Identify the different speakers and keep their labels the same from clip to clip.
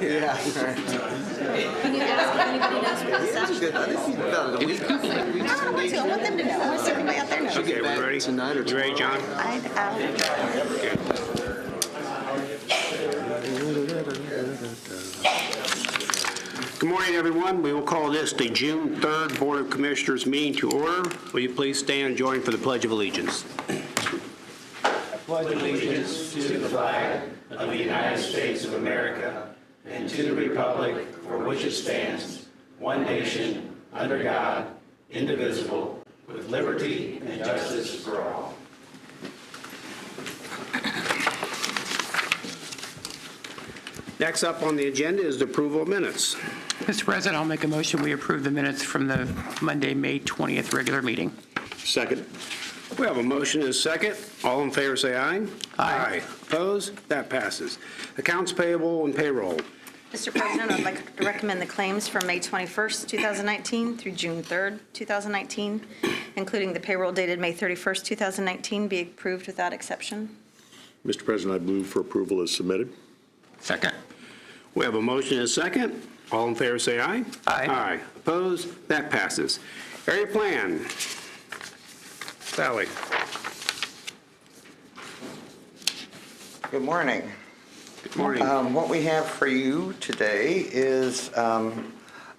Speaker 1: Yeah. Right.
Speaker 2: Can you ask if anybody knows where the
Speaker 1: That's good. I think he's about a week.
Speaker 2: I want them to know. I want to see everybody out there knows.
Speaker 3: Okay, we ready?
Speaker 1: Tonight or
Speaker 3: You ready, John? Good morning, everyone. We will call this the June 3rd Board of Commissioners meeting to order. Will you please stand and join for the Pledge of Allegiance?
Speaker 4: I pledge allegiance to the flag of the United States of America and to the republic for which it stands, one nation, under God, indivisible, with liberty and justice for all.
Speaker 3: Next up on the agenda is the approval of minutes.
Speaker 5: Mr. President, I'll make a motion we approve the minutes from the Monday, May 20th regular meeting.
Speaker 3: Second. We have a motion and a second. All in favor say aye.
Speaker 5: Aye.
Speaker 3: Opposed? That passes. Accounts payable and payroll.
Speaker 2: Mr. President, I'd like to recommend the claims from May 21st, 2019 through June 3rd, 2019, including the payroll dated May 31st, 2019, be approved without exception.
Speaker 6: Mr. President, I move for approval as submitted.
Speaker 5: Second.
Speaker 3: We have a motion and a second. All in favor say aye.
Speaker 5: Aye.
Speaker 3: Aye. Opposed? That passes. Area plan. Sally.
Speaker 7: Good morning.
Speaker 3: Good morning.
Speaker 7: What we have for you today is a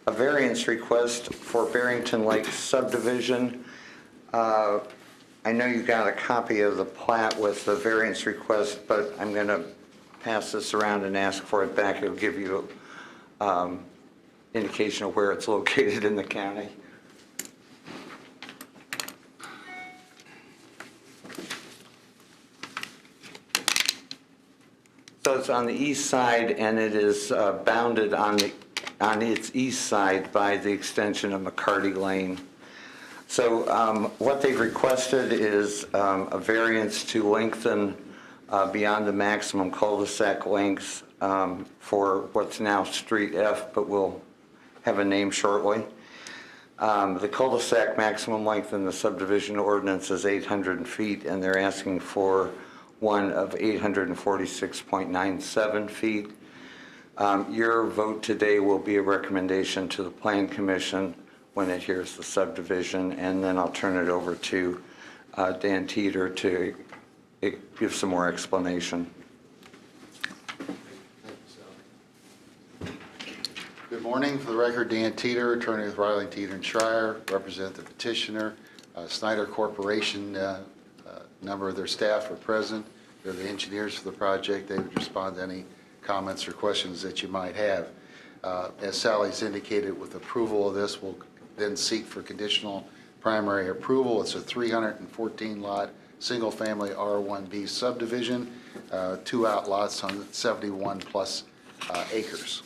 Speaker 7: variance request for Barrington Lake subdivision. I know you got a copy of the plat with the variance request, but I'm going to pass this around and ask for it back. It'll give you indication of where it's located in the county. So it's on the east side, and it is bounded on its east side by the extension of McCarty Lane. So what they've requested is a variance to lengthen beyond the maximum cul-de-sac lengths for what's now Street F, but we'll have a name shortly. The cul-de-sac maximum length in the subdivision ordinance is 800 feet, and they're asking for one of 846.97 feet. Your vote today will be a recommendation to the Plan Commission when it hears the subdivision, and then I'll turn it over to Dan Teeter to give some more explanation.
Speaker 8: Good morning. For the record, Dan Teeter, attorney with Riley, Teeter and Schreier, represent the petitioner. Snyder Corporation, number of their staff are present. They're the engineers for the project. They would respond to any comments or questions that you might have. As Sally's indicated, with approval of this, we'll then seek for conditional primary approval. It's a 314 lot single-family R1B subdivision, 2 outlots on 71 plus acres.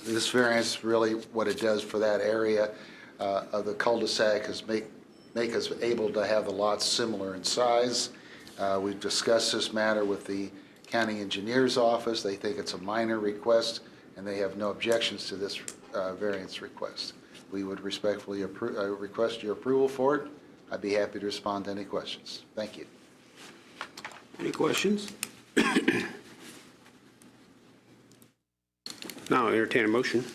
Speaker 8: This variance, really what it does for that area of the cul-de-sac is make us able to have the lots similar in size. We've discussed this matter with the county engineer's office. They think it's a minor request, and they have no objections to this variance request. We would respectfully request your approval for it. I'd be happy to respond to any questions. Thank you.
Speaker 3: Any questions? Now, I'll entertain a motion.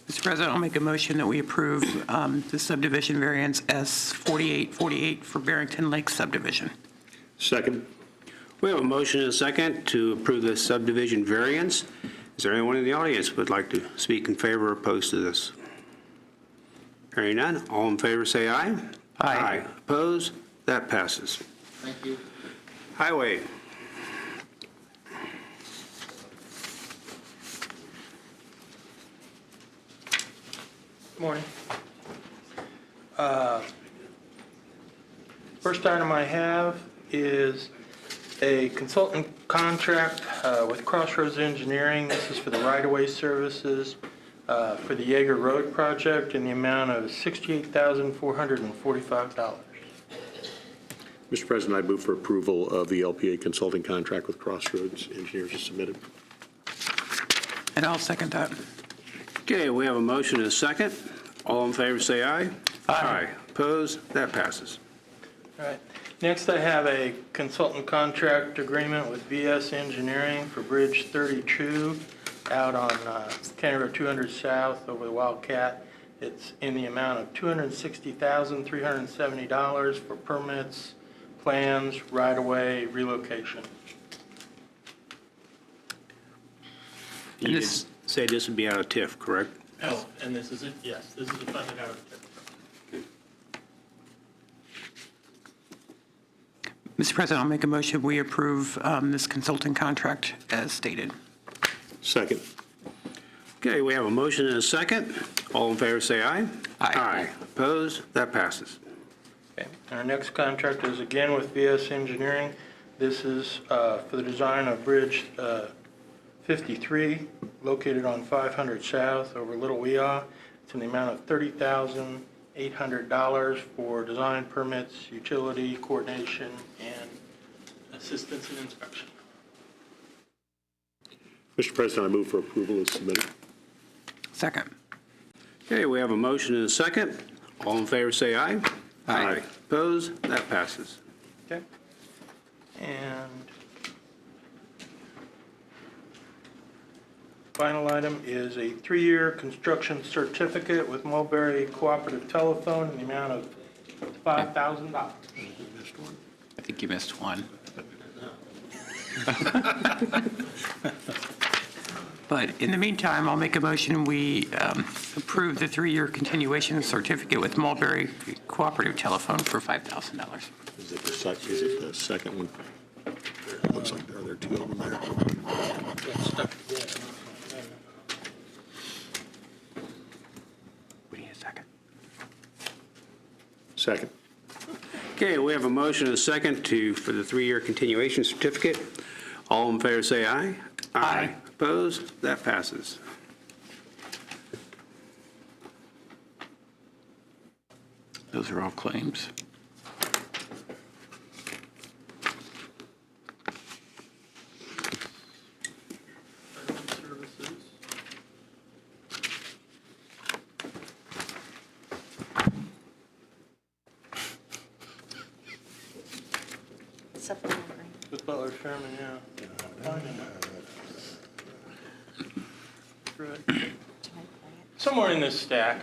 Speaker 5: Mr. President, I'll make a motion that we approve the subdivision variance S4848 for Barrington Lake subdivision.
Speaker 6: Second.
Speaker 3: We have a motion and a second to approve the subdivision variance. Is there anyone in the audience who would like to speak in favor or opposed to this? Hearing none, all in favor say aye.
Speaker 5: Aye.
Speaker 3: Opposed? That passes.
Speaker 8: Thank you.
Speaker 3: Highway.
Speaker 9: Good morning. First item I have is a consultant contract with Crossroads Engineering. This is for the right-of-way services for the Yeager Road project in the amount of $68,445.
Speaker 6: Mr. President, I move for approval of the LPA consulting contract with Crossroads Engineers as submitted.
Speaker 5: And I'll second that.
Speaker 3: Okay, we have a motion and a second. All in favor say aye.
Speaker 5: Aye.
Speaker 3: Opposed? That passes.
Speaker 9: All right. Next, I have a consultant contract agreement with VS Engineering for Bridge 32 out on County Road 200 South over the Wildcat. It's in the amount of $260,370 for permits, plans, right-of-way, relocation.
Speaker 3: You did say this would be out of TIF, correct?
Speaker 9: Oh, and this is it? Yes, this is funded out of TIF.
Speaker 5: Mr. President, I'll make a motion, we approve this consulting contract as stated.
Speaker 6: Second.
Speaker 3: Okay, we have a motion and a second. All in favor, say aye.
Speaker 5: Aye.
Speaker 3: Opposed? That passes.
Speaker 9: Okay. Our next contract is again with VS Engineering. This is for the design of Bridge 53, located on 500 South over Little Weehaw. It's in the amount of $30,800 for design permits, utility, coordination, and assistance and inspection.
Speaker 6: Mr. President, I move for approval as submitted.
Speaker 5: Second.
Speaker 3: Okay, we have a motion and a second. All in favor, say aye.
Speaker 5: Aye.
Speaker 3: Opposed? That passes.
Speaker 9: Okay. And final item is a 3-year construction certificate with Mulberry Cooperative Telephone in the amount of $5,000.
Speaker 5: I think you missed one. But in the meantime, I'll make a motion, we approve the 3-year continuation certificate with Mulberry Cooperative Telephone for $5,000.
Speaker 6: Is it the second one? Looks like there are two of them there.
Speaker 5: We need a second.
Speaker 6: Second.
Speaker 3: Okay, we have a motion and a second for the 3-year continuation certificate. All in favor, say aye.
Speaker 5: Aye.
Speaker 3: Opposed? That passes.
Speaker 5: Those are all claims.
Speaker 2: Supplemental agreement.
Speaker 9: With Butler Sherman, yeah. Finding it. Right. Somewhere in this stack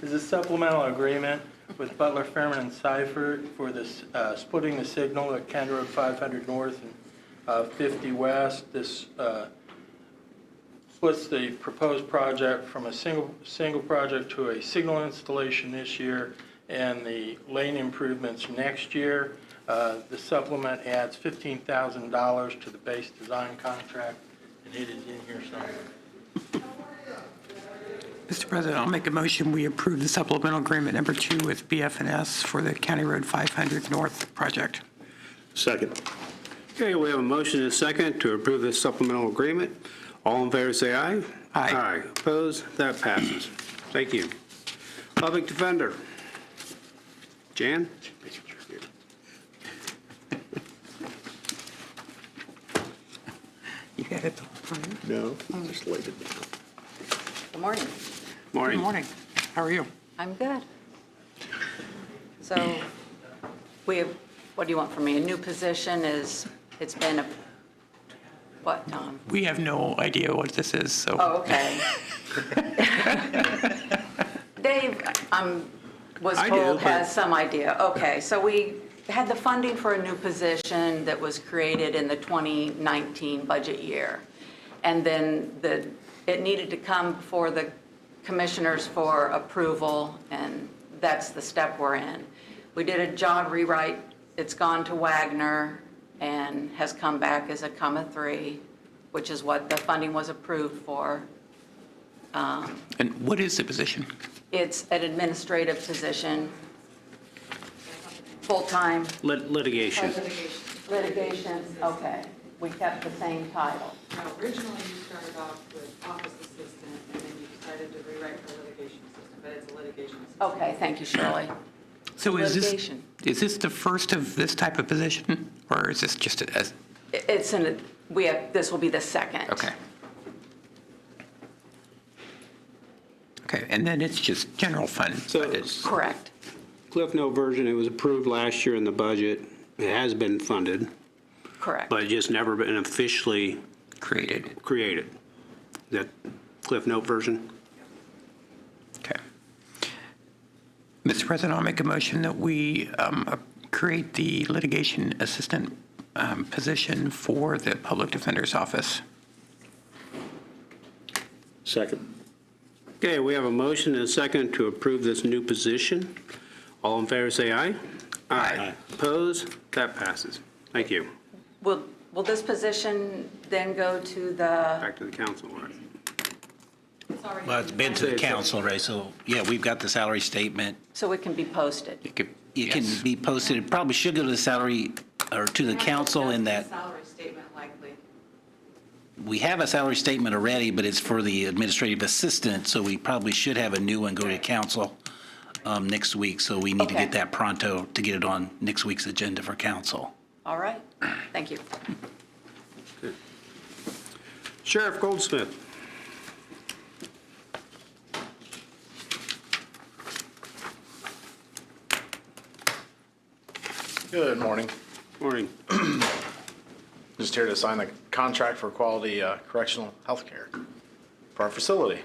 Speaker 9: is a supplemental agreement with Butler, Fairman, and Seifert for this splitting the signal at County Road 500 North and 50 West. This splits the proposed project from a single project to a signal installation this year and the lane improvements next year. The supplement adds $15,000 to the base design contract, and it is in here somewhere.
Speaker 5: Mr. President, I'll make a motion, we approve the supplemental agreement number 2 with BF&S for the County Road 500 North project.
Speaker 6: Second.
Speaker 3: Okay, we have a motion and a second to approve this supplemental agreement. All in favor, say aye.
Speaker 5: Aye.
Speaker 3: Aye. Opposed? That passes. Thank you. Public Defender. Jan?
Speaker 5: You had it all time.
Speaker 6: No, just laid it down.
Speaker 2: Good morning.
Speaker 3: Morning.
Speaker 5: Good morning. How are you?
Speaker 2: I'm good. So what do you want from me? A new position it's been what, Tom?
Speaker 5: We have no idea what this is, so.
Speaker 2: Oh, okay. Dave, was
Speaker 3: I do,
Speaker 2: told,
Speaker 3: but-
Speaker 2: has some idea. Okay, so we had the funding for a new position that was created in the 2019 budget year. And then it needed to come before the commissioners for approval, and that's the step we're in. We did a job rewrite. It's gone to Wagner and has come back as a comma 3, which is what the funding was approved for.
Speaker 5: And what is the position?
Speaker 2: It's an administrative position, full-time.
Speaker 3: Litigation.
Speaker 2: Litigation, okay. We kept the same title.
Speaker 1: Now, originally you started off with office assistant, and then you decided to rewrite for litigation assistant, but it's a litigation assistant.
Speaker 2: Okay, thank you, Shirley.
Speaker 5: So
Speaker 2: Litigation.
Speaker 5: is this the first of this type of position, or is this just a,
Speaker 2: This will be the second.
Speaker 5: okay. Okay, and then it's just general fund.
Speaker 3: So
Speaker 5: but it's-
Speaker 2: Correct.
Speaker 3: Cliff Note version, it was approved last year in the budget. It has been funded,
Speaker 2: Correct.
Speaker 3: but just never been officially
Speaker 5: created.
Speaker 3: Is that Cliff Note version?
Speaker 5: Okay. Mr. President, I'll make a motion that we create the litigation assistant position for the Public Defender's Office.
Speaker 6: Second.
Speaker 3: Okay, we have a motion and a second to approve this new position. All in favor, say aye.
Speaker 5: Aye.
Speaker 3: Opposed? That passes. Thank you.
Speaker 2: Will this position then go to the,
Speaker 3: Back to the council. Right.
Speaker 1: Sorry.
Speaker 4: Well, it's been to the council, right? So, yeah, we've got the salary statement.
Speaker 2: so it can be posted?
Speaker 5: It could,
Speaker 4: It can be posted. It probably should go to the salary or to the council in that
Speaker 1: Salary statement likely.
Speaker 4: we have a salary statement already, but it's for the administrative assistant, so we probably should have a new one go to council next week. So we need to
Speaker 2: Okay.
Speaker 4: get that pronto to get it on next week's agenda for council.
Speaker 2: All right, thank you.
Speaker 3: Sheriff Goldsmith.
Speaker 10: Good morning.
Speaker 3: Morning.
Speaker 10: Just here to sign the contract for quality correctional health care for our facility.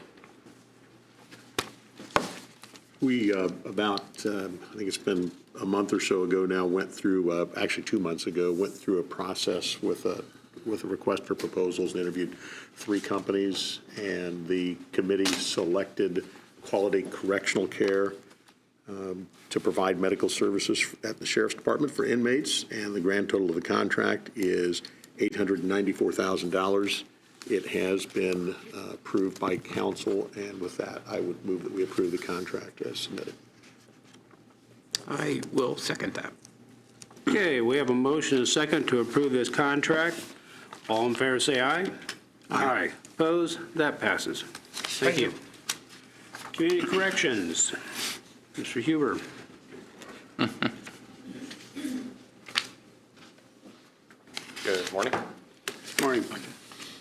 Speaker 6: We, I think it's been a month or so ago now, went through, actually 2 months ago, went through a process with a request for proposals and interviewed 3 companies, and the committee selected Quality Correctional Care to provide medical services at the Sheriff's Department for inmates, and the grand total of the contract is $894,000. It has been approved by council, and with that, I would move that we approve the contract as submitted.
Speaker 5: I will second that.
Speaker 3: Okay, we have a motion and a second to approve this contract. All in favor, say aye. Aye. Opposed? That passes. Thank you. Community Corrections, Mr. Huber.
Speaker 11: Good morning.
Speaker 3: Morning.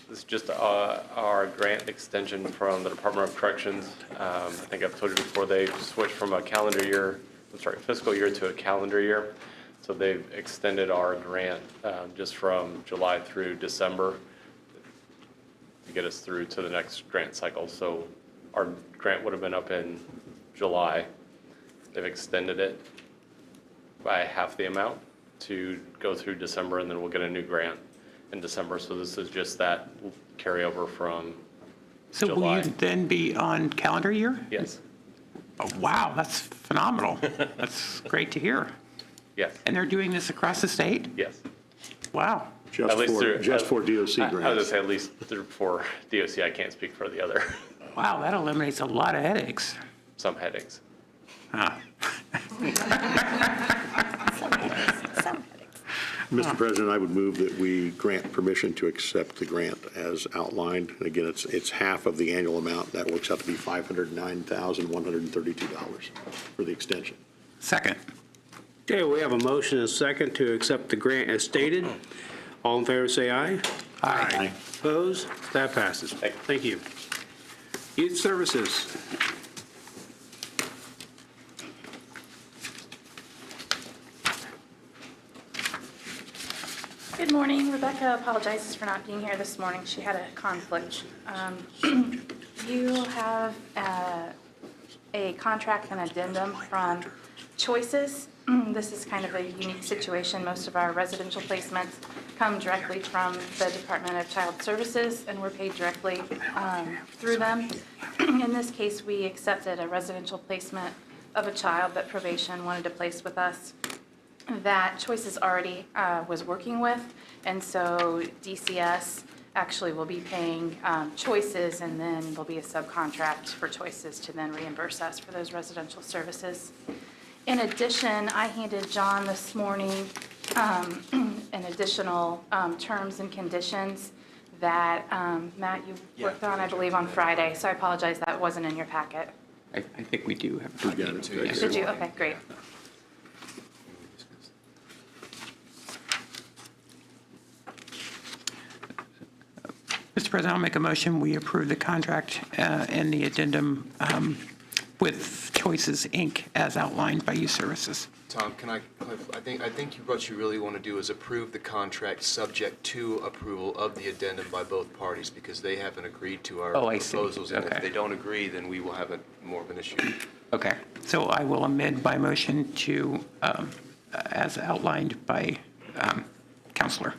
Speaker 11: This is just our grant extension from the Department of Corrections. I think I've told you before, they switched from a fiscal year to a calendar year. So they've extended our grant just from July through December to get us through to the next grant cycle. So our grant would have been up in July. They've extended it by half the amount to go through December, and then we'll get a new grant in December. So this is just that carryover from
Speaker 5: So will
Speaker 11: July.
Speaker 5: you then be on calendar year?
Speaker 11: Yes,
Speaker 5: Oh, wow, that's phenomenal. That's great to hear.
Speaker 11: yes,
Speaker 5: And they're doing this across the state?
Speaker 11: yes.
Speaker 5: Wow.
Speaker 11: At least through-
Speaker 6: Just for DOC
Speaker 11: I was gonna
Speaker 6: grants.
Speaker 11: say at least for DOC, I can't speak for the other,
Speaker 5: Wow, that eliminates a lot of headaches.
Speaker 11: some headaches.
Speaker 5: Ah.
Speaker 6: Mr. President, I would move that we grant permission to accept the grant as outlined. And again, it's half of the annual amount. That works out to be $509,132 for the extension.
Speaker 5: Second.
Speaker 3: Okay, we have a motion and a second to accept the grant as stated. All in favor, say aye.
Speaker 5: Aye.
Speaker 3: Opposed? That passes. Thank you. Youth Services.
Speaker 12: Good morning. Rebecca apologizes for not being here this morning. She had a conflict. You have a contract and addendum from Choices. This is kind of a unique situation. Most of our residential placements come directly from the Department of Child Services, and we're paid directly through them. In this case, we accepted a residential placement of a child that probation wanted to place with us that Choices already was working with, and so DCS actually will be paying Choices, and then there'll be a subcontract for Choices to then reimburse us for those residential services. In addition, I handed John this morning an additional terms and conditions that, Matt, you worked on, I believe, on Friday, so I apologize that wasn't in your packet.
Speaker 5: I think we do have.
Speaker 6: We got it.
Speaker 5: Yes.
Speaker 12: Did you? Okay, great.
Speaker 5: Mr. President, I'll make a motion, we approve the contract and the addendum with Choices, Inc., as outlined by Youth Services.
Speaker 13: Tom, can I clarify? I think what you really want to do is approve the contract subject to approval of the addendum by both parties, because they haven't agreed to our
Speaker 5: Oh, I see.
Speaker 13: proposals. And
Speaker 5: Okay.
Speaker 13: if they don't agree, then we will have more of an issue.
Speaker 5: Okay, so I will amend my motion to, as outlined by Counselor.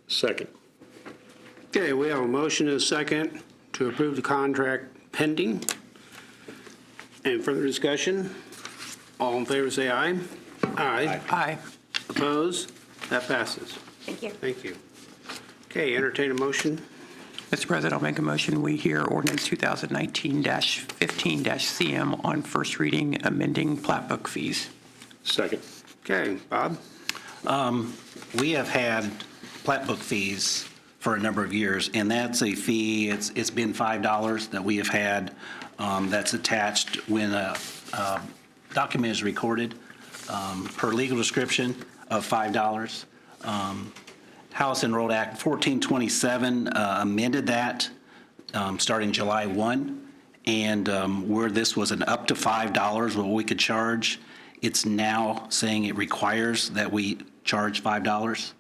Speaker 6: Second.
Speaker 3: Okay, we have a motion and a second to approve the contract pending. Any further discussion? All in favor, say aye. Aye.
Speaker 5: Aye.
Speaker 3: Opposed? That passes.
Speaker 12: Thank you.
Speaker 3: Thank you. Okay, entertain a motion.
Speaker 5: Mr. President, I'll make a motion. We hear ordinance 2019-15-CM on first reading, amending plat book fees.
Speaker 6: Second.
Speaker 3: Okay, Bob?
Speaker 4: We have had plat book fees for a number of years, and that's a fee, it's been $5 that we have had that's attached when a document is recorded per legal description of $5. House and Road Act 1427 amended that starting July 1, and where this was an up to $5 what we could charge, it's now saying it requires that we charge $5.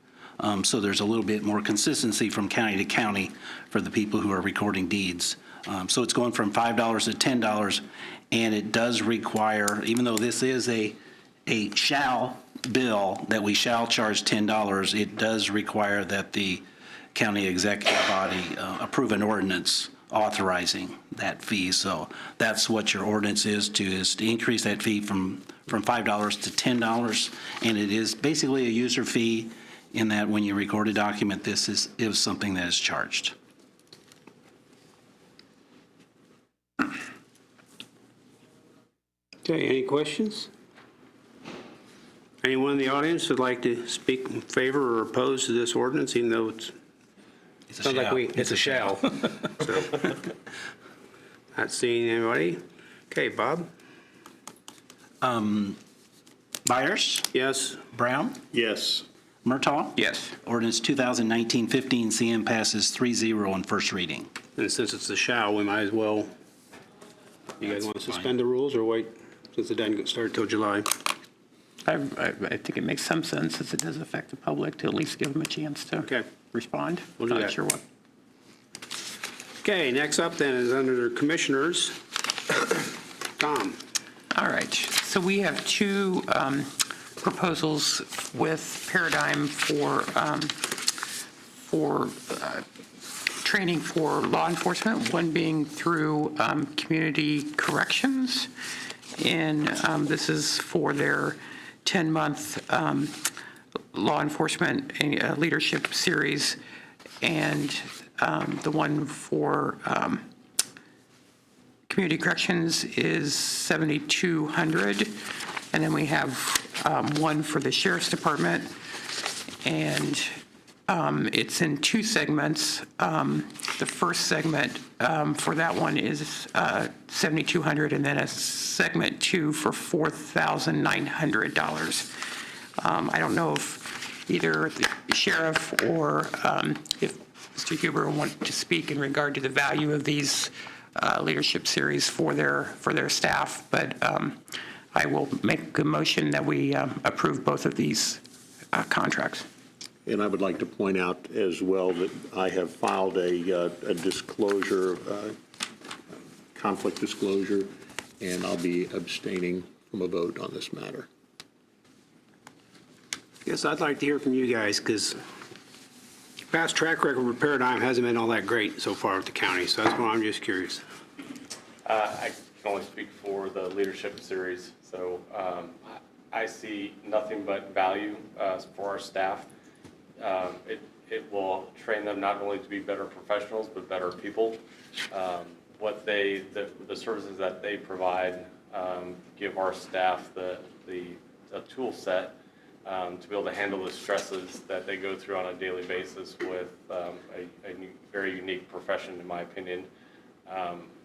Speaker 4: So there's a little bit more consistency from county to county for the people who are recording deeds. So it's going from $5 to $10, and it does require, even though this is a shall bill that we shall charge $10, it does require that the county executive body approve an ordinance authorizing that fee. So that's what your ordinance is to increase that fee from $5 to $10, and it is basically a user fee in that when you record a document, this is something that is charged.
Speaker 3: Okay, any questions? Anyone in the audience would like to speak in favor or oppose to this ordinance, even though it's
Speaker 4: It's a
Speaker 3: sounds like
Speaker 4: shall.
Speaker 3: it's a shall. So, not seeing anybody. Okay, Bob?
Speaker 4: Byers?
Speaker 3: Yes.
Speaker 4: Brown?
Speaker 6: Yes.
Speaker 4: Murtaugh?
Speaker 5: Yes.
Speaker 4: Ordinance 2019-15 CM passes 3-0 on first reading.
Speaker 3: And since it's a shall, we might as well, you guys want to suspend the rules or wait, since it doesn't start till July?
Speaker 5: I think it makes some sense, since it does affect the public, to at least give them a chance to
Speaker 3: Okay.
Speaker 5: respond.
Speaker 3: We'll do
Speaker 5: Not
Speaker 3: that.
Speaker 5: sure what.
Speaker 3: Okay, next up then is under the commissioners. Tom?
Speaker 5: All right, so we have two proposals with Paradigm for training for law enforcement, one being through community corrections, and this is for their 10-month law enforcement leadership series, and the one for community corrections is $7,200, and then we have one for the sheriff's department, and it's in two segments. The first segment for that one is $7,200, and then a segment two for $4,900. I don't know if either the sheriff or if Mr. Huber want to speak in regard to the value of these leadership series for their staff, but I will make a motion that we approve both of these contracts.
Speaker 6: And I would like to point out as well that I have filed a disclosure, conflict disclosure, and I'll be abstaining from a vote on this matter.
Speaker 3: Yes, I'd like to hear from you guys, because past track record with Paradigm hasn't been all that great so far with the county, so that's why I'm just curious.
Speaker 11: I can only speak for the leadership series, so I see nothing but value for our staff. It will train them not only to be better professionals, but better people. The services that they provide give our staff the tool set to be able to handle the stresses that they go through on a daily basis with a very unique profession, in my opinion.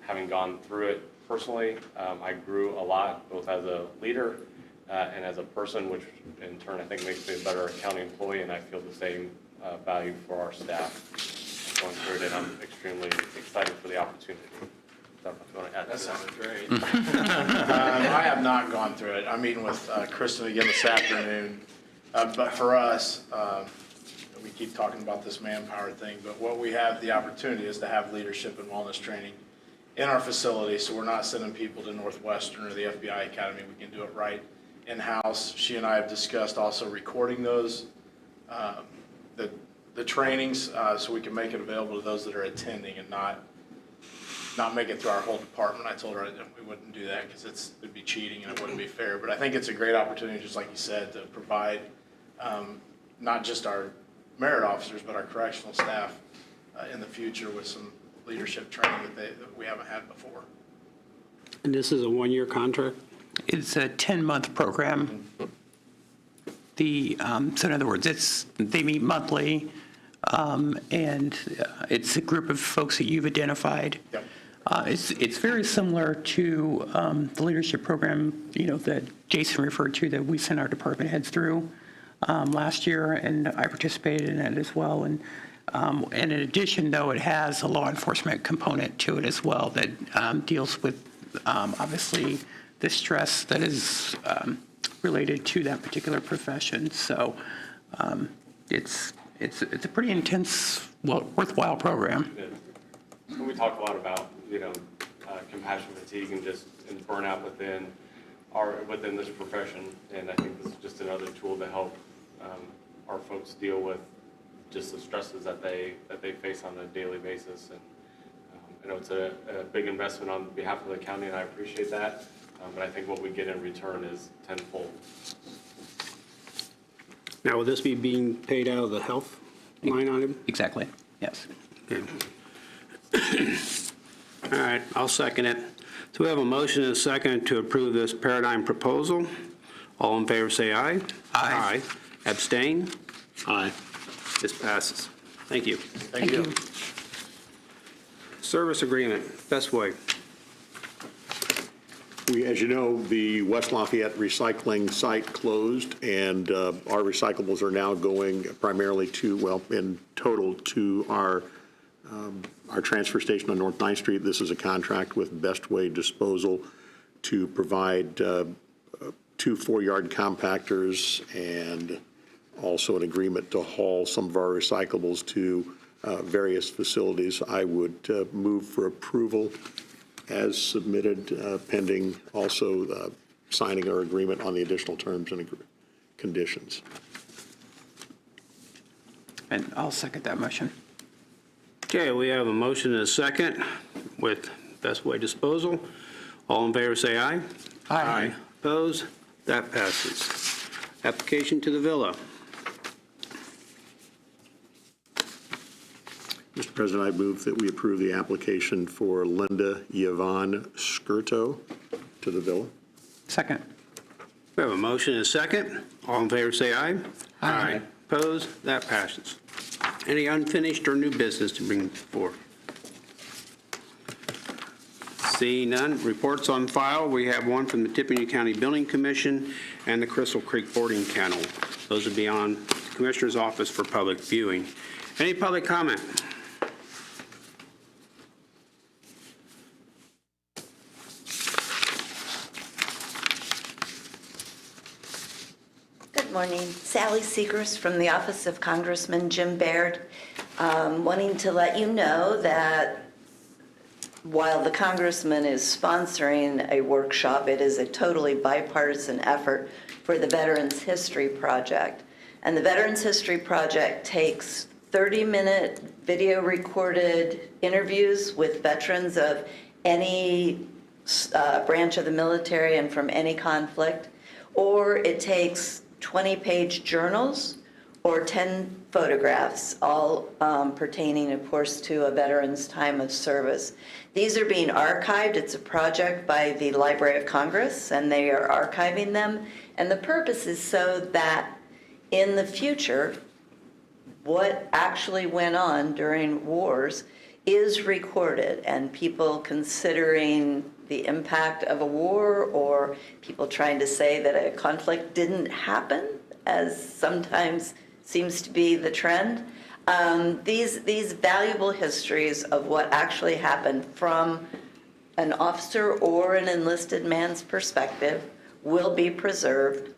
Speaker 11: Having gone through it personally, I grew a lot, both as a leader and as a person, which in turn I think makes me a better county employee, and I feel the same value for our staff going through it, and I'm extremely excited for the opportunity. don't know if you want to add
Speaker 10: That
Speaker 11: to that.
Speaker 10: sounded great. I have not gone through it. I'm meeting with Kristen again this afternoon. But for us, we keep talking about this manpower thing, but what we have the opportunity is to have leadership and wellness training in our facility, so we're not sending people to Northwestern or the FBI Academy. We can do it right in-house. She and I have discussed also recording those, the trainings, so we can make it available to those that are attending and not make it through our whole department. I told her that we wouldn't do that because it'd be cheating and it wouldn't be fair. But I think it's a great opportunity, just like you said, to provide not just our merit officers, but our correctional staff in the future with some leadership training that we haven't had before.
Speaker 3: And this is a one-year contract?
Speaker 5: It's a 10-month program. So in other words, they meet monthly, and it's a group of folks that you've identified.
Speaker 10: Yep.
Speaker 5: It's very similar to the leadership program, that Jason referred to, that we sent our department heads through last year, and I participated in it as well. And in addition, though, it has a law enforcement component to it as well that deals with, obviously, the stress that is related to that particular profession. So it's a pretty intense, worthwhile program.
Speaker 11: And we talk a lot about, compassion fatigue and burnout within this profession. And I think this is just another tool to help our folks deal with just the stresses that they face on a daily basis. And I know it's a big investment on behalf of the county, and I appreciate that. But I think what we get in return is tenfold.
Speaker 3: Now, will this be being paid out of the health line item?
Speaker 5: Exactly, yes.
Speaker 3: Okay. All right, I'll second it. So we have a motion and a second to approve this paradigm proposal. All in favor say aye.
Speaker 5: Aye.
Speaker 3: Abstain?
Speaker 6: Aye.
Speaker 3: This passes. Thank you.
Speaker 5: Thank you.
Speaker 3: Service agreement, Best Way.
Speaker 6: As you know, the West Lafayette recycling site closed, and our recyclables are now going primarily in total to our transfer station on North 9th Street. This is a contract with Best Way Disposal to provide 2 4-yard compactors and also an agreement to haul some of our recyclables to various facilities. I would move for approval as submitted, pending also signing our agreement on the additional terms and conditions.
Speaker 5: And I'll second that motion.
Speaker 3: Okay, we have a motion and a second with Best Way Disposal. All in favor say aye.
Speaker 5: Aye.
Speaker 3: Opposed? That passes. Application to the Villa.
Speaker 6: Mr. President, I move that we approve the application for Linda Yvonne Skirto to the Villa.
Speaker 5: Second.
Speaker 3: We have a motion and a second. All in favor say aye.
Speaker 5: Aye.
Speaker 3: Opposed? That passes. Any unfinished or new business to bring forth? Seeing none, reports on file. We have one from the Tippecanoe County Building Commission and the Crystal Creek Boarding Kennel. Those will be on the Commissioner's office for public viewing. Any public comment?
Speaker 14: Good morning. Sally Segrist from the Office of Congressman Jim Baird. Wanting to let you know that while the congressman is sponsoring a workshop, it is a totally bipartisan effort for the Veterans History Project. And the Veterans History Project takes 30-minute video recorded interviews with veterans of any branch of the military and from any conflict, or it takes 20-page journals or 10 photographs, all pertaining, of course, to a veteran's time of service. These are being archived. It's a project by the Library of Congress, and they are archiving them. And the purpose is so that in the future, what actually went on during wars is recorded, and people considering the impact of a war, or people trying to say that a conflict didn't happen, as sometimes seems to be the trend. These valuable histories of what actually happened from an officer or an enlisted man's perspective will be preserved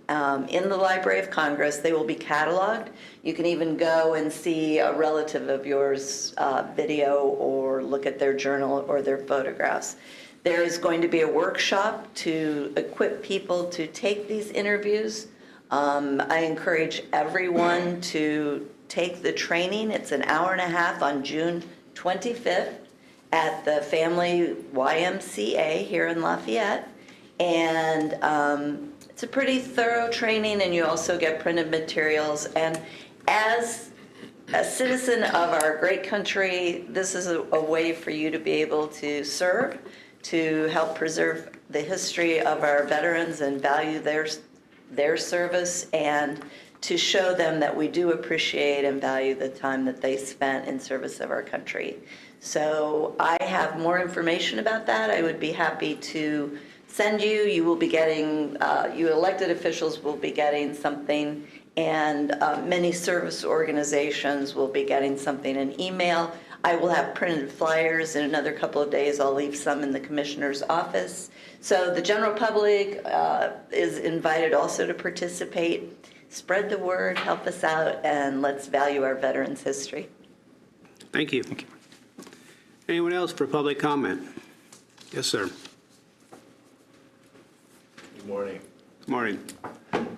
Speaker 14: in the Library of Congress. They will be cataloged. You can even go and see a relative of yours video or look at their journal or their photographs. There is going to be a workshop to equip people to take these interviews. I encourage everyone to take the training. It's an hour and a half on June 25th at the Family YMCA here in Lafayette. And it's a pretty thorough training, and you also get printed materials. And as a citizen of our great country, this is a way for you to be able to serve, to help preserve the history of our veterans and value their service, and to show them that we do appreciate and value the time that they spent in service of our country. So I have more information about that. I would be happy to send you. You will be getting, you elected officials will be getting something, and many service organizations will be getting something in email. I will have printed flyers in another couple of days. I'll leave some in the commissioner's office. So the general public is invited also to participate. Spread the word, help us out, and let's value our veterans' history.
Speaker 3: Thank you. Anyone else for public comment? Yes, sir.
Speaker 15: Good morning.
Speaker 3: Good morning.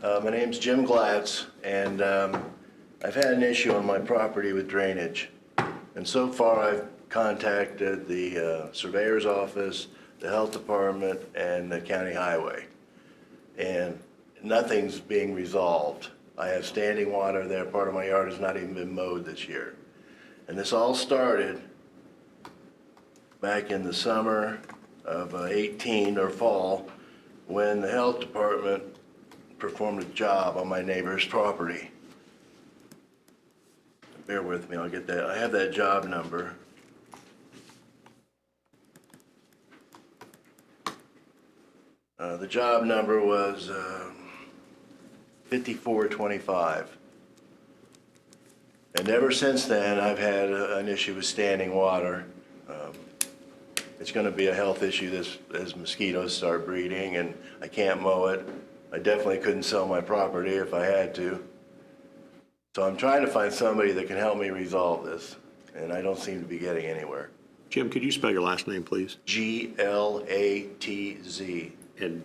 Speaker 15: My name's Jim Glatz, and I've had an issue on my property with drainage. And so far, I've contacted the surveyor's office, the health department, and the county highway. And nothing's being resolved. I have standing water there. Part of my yard has not even been mowed this year. And this all started back in the summer of 18 or fall, when the health department performed a job on my neighbor's property. Bear with me, I'll get that. I have that job number. The job number was 5425. And ever since then, I've had an issue with standing water. It's going to be a health issue as mosquitoes start breeding, and I can't mow it. I definitely couldn't sell my property if I had to. So I'm trying to find somebody that can help me resolve this, and I don't seem to be getting anywhere.
Speaker 6: Jim, could you spell your last name, please?
Speaker 15: Glatz.
Speaker 6: And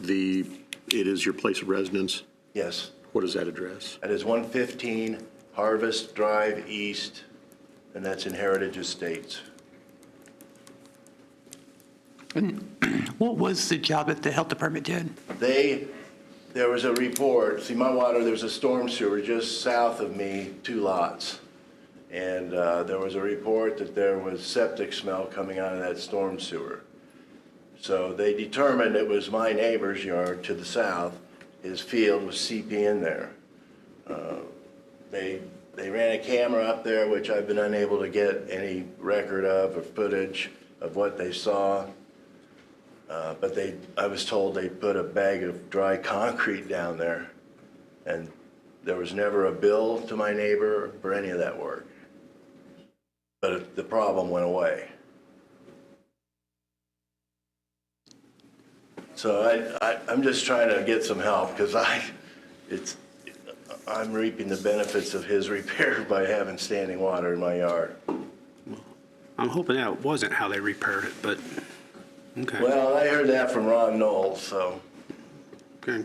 Speaker 6: it is your place of residence?
Speaker 15: Yes.
Speaker 6: What is that address?
Speaker 15: That is 115 Harvest Drive East, and that's in Heritage Estates.
Speaker 5: And what was the job that the health department did?
Speaker 15: There was a report. See, my water, there's a storm sewer just south of me, 2 lots. And there was a report that there was septic smell coming out of that storm sewer. So they determined it was my neighbor's yard to the south. His field was seeping in there. They ran a camera up there, which I've been unable to get any record of or footage of what they saw. But I was told they put a bag of dry concrete down there, and there was never a bill to my neighbor for any of that work. But the problem went away. So I'm just trying to get some help, because I'm reaping the benefits of his repair by having standing water in my yard.
Speaker 3: I'm hoping that wasn't how they repaired it, but, okay.
Speaker 15: Well, I heard that from Ron Knowles, so.
Speaker 3: Okay.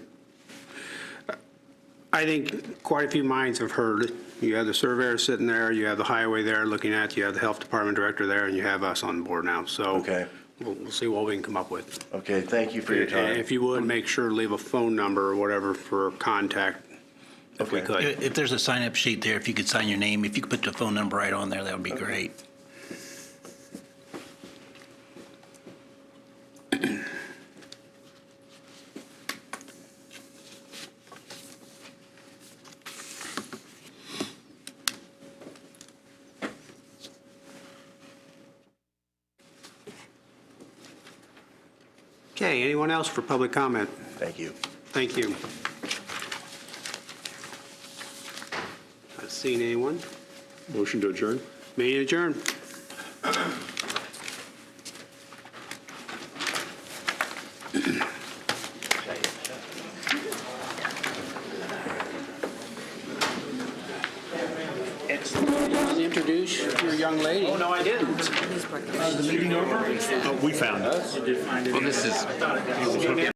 Speaker 3: I think quite a few minds have heard it. You have the surveyor sitting there, you have the highway there looking at you, have the health department director there, and you have us on board now. So
Speaker 15: okay.
Speaker 3: We'll see what we can come up with.
Speaker 15: Okay, thank you for your time.
Speaker 3: If you would, make sure to leave a phone number or whatever for contact, if we could.
Speaker 16: If there's a sign-up sheet there, if you could sign your name, if you could put the phone number right on there, that would be great.
Speaker 3: Okay, anyone else for public comment?
Speaker 15: Thank you.
Speaker 3: Thank you. Not seeing anyone.
Speaker 6: Motion to adjourn?
Speaker 3: Meeting adjourned. young lady.
Speaker 10: Oh, no, I didn't.
Speaker 6: We found it.
Speaker 5: Well, this is